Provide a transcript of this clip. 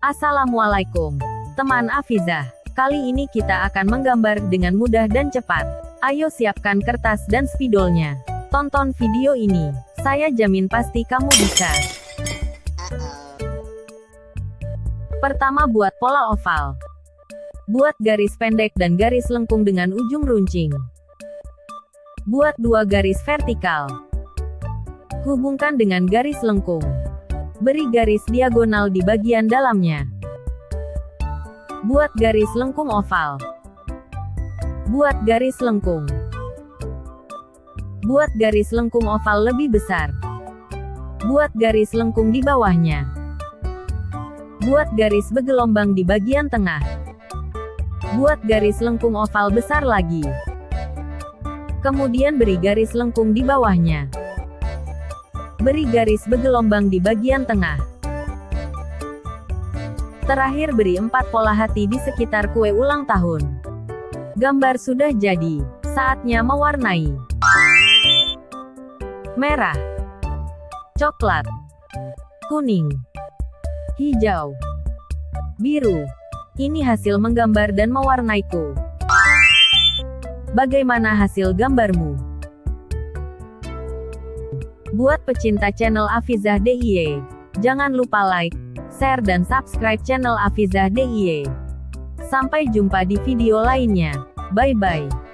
Assalamualaikum, teman Afizah. Kali ini kita akan menggambar dengan mudah dan cepat. Ayo siapkan kertas dan spidolnya. Tonton video ini. Saya jamin pasti kamu bisa. Pertama, buat pola oval. Buat garis pendek dan garis lengkung dengan ujung runcing. Buat 2 garis vertikal. Hubungkan dengan garis lengkung. Beri garis diagonal di bagian dalamnya. Buat garis lengkung oval. Buat garis lengkung. Buat garis lengkung oval lebih besar. Buat garis lengkung di bawahnya. Buat garis bergelombang di bagian tengah. Buat garis lengkung oval besar lagi. Kemudian beri garis lengkung di bawahnya. Beri garis bergelombang di bagian tengah. Terakhir beri 4 pola hati di sekitar kue ulang tahun. Gambar sudah jadi. Saatnya mewarnai. Merah, coklat, kuning, hijau, biru. Ini hasil menggambar dan mewarnaiku. Bagaimana hasil gambarmu? Buat pecinta channel Afizah DIY, jangan lupa like, share dan subscribe channel Afizah DIY. Sampai jumpa di video lainnya. Bye-bye.